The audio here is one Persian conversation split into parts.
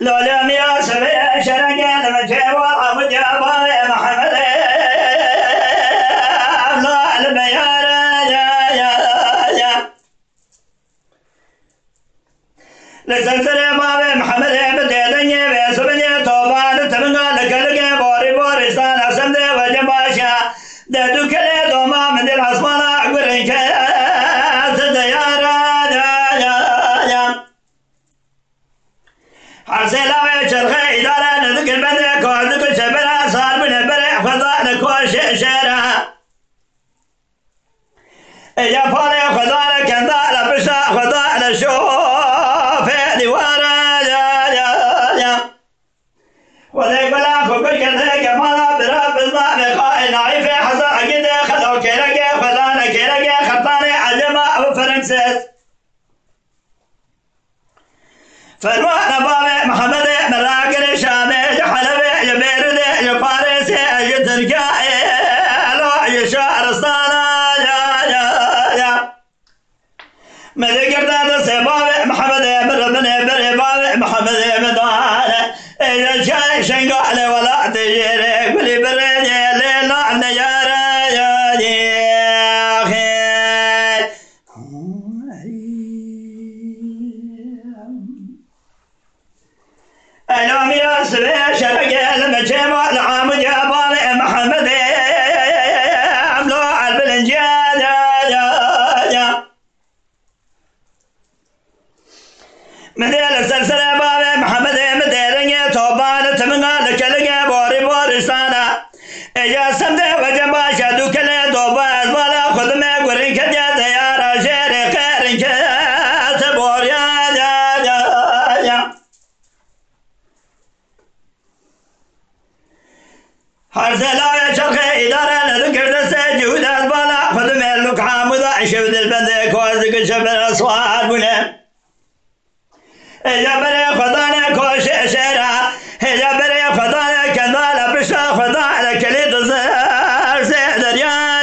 لولا ميا سبيا شرقا لما جوا أبو جابا يا محمد لا البيارة يا لسلسلة بابا محمد بديدني بسبني توبان تبنغا لكلك بوري بورستان أسمد وجباشا دادو كلي دوما من العصمان أقبرنك تديارة يا حرسلا وشرخ إدارة نذكر بدر كوزك شبرا صار من برع خضاء لكوش شيرا يا فالي خضاء كندا لبشا خضاء لشوف دوارا يا وذيك بلا فوق كذا كمالا برا بزنا بقاء نعيف حسن عقيد خلو كيرك خضاء كيرك خطاني عجمة وفرنسيس فرمان بابا محمد مراكر شامي حلبي جبير دي فارسي تركاي لو يشعر اسطانا يا ملك قرداد سبابا محمد بربني بري بابا محمد مدانا اذا شاي شنقال ولا تجيري قولي بري ليلا نيارا يا اخي اليوم يا سبيع شرق المجمع العام جابال محمد عملوا البلنجان يا مدير السلسلة بابا محمد مديرني توبان تمنى لكلك بوري بورستانا يا سمد وجبا شادو كلي دوبا أزبالا خدمة قرين كجا ديارة شيري خيرين كتبور يا حرسلا يا شرخ إدارة نذكر دسة جهود أزبالا خدمة لك حامضة شفت البندق كوزك شبر أصوات بنا جبري خدانا كوش شيرا جبري خدانا كذال بشا خدانا كليت زهر سيدر يا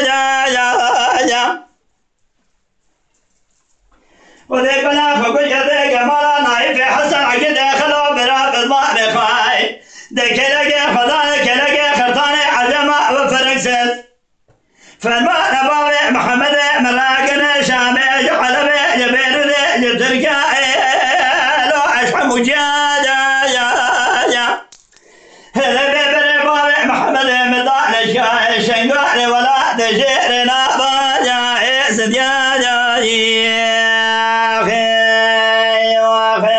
وذيك بلا فوق يديك مالا نايف حسن عقيد خلو براب الماء بخاي دكيلك خدانا كيلك خرطاني عزمة وفرنسيس فالمان بابي محمد ملاكنا شامي حلبي جبير ذي تركاي مجادا يا هذا بيبر بابع محمد مطال الشاي شنقال ولا تجير نابا يا اسد يا اخي واخي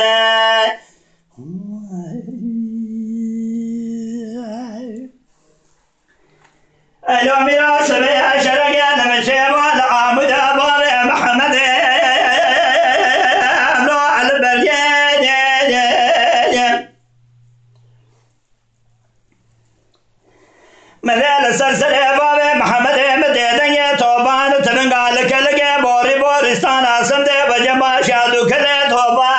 اليوم يا سبيع شرق لما شيبوا العامد بابع محمد عملوا البرجين مثال السلسلة بابا محمد مديدني توبان تبنغا لكلك بوري بورستان أسمد وجبا شادو كذا توبا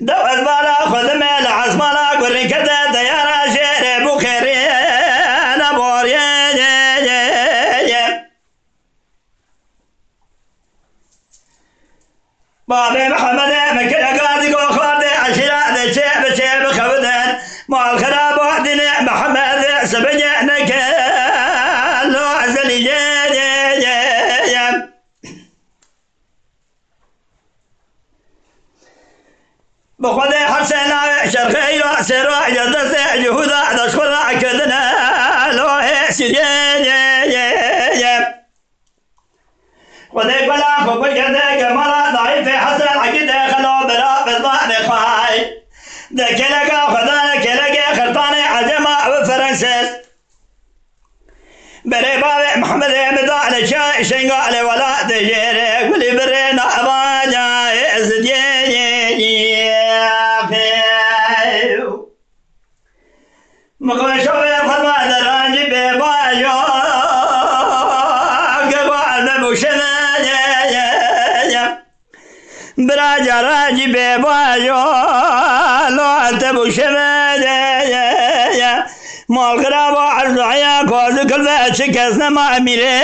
دوز بالا خدمة لعصمالا قرن كذا ديارة شيري بخيري نبوري بابا محمد مكلا قادق وخواتي عشرة شيب خبدن مع الخراب وحدنا محمد سبجنك لو عزلي بخذ حسنا شرخي وسرع جدس جهودا تشكر كدنا لو هسي وذيك بلا فوق كذا مرة ضعيف حسن عقيد خلو برا بالضعف خاي دكيلك خدانا كيلك خرطاني عزمة وفرنسيس بري بابي محمد مدال الشاي شنقال ولا تجيري قولي برينا أباجا يزد مقوى شوي الخدمة درانجي بباجو قبال نبوشنا براجع راجي بباجو لو أنت بوشنا مال خراب وعرض عياك وذك الفات شكسنا ما أميري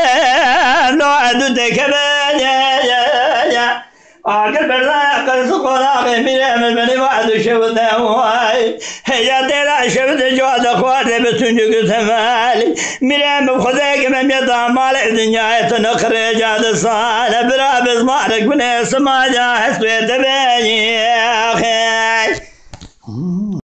لو أدو تكبا آگر بردن قرص قلاقی میرم بنی وعد شبده وای هیا دیلا شبده جواد خوارده بتون جو تمالی میرم بخدا که من یدام مال دنیا تنخر جاد سال برا بزمارك بني سما جاهز بيت بيني يا اخي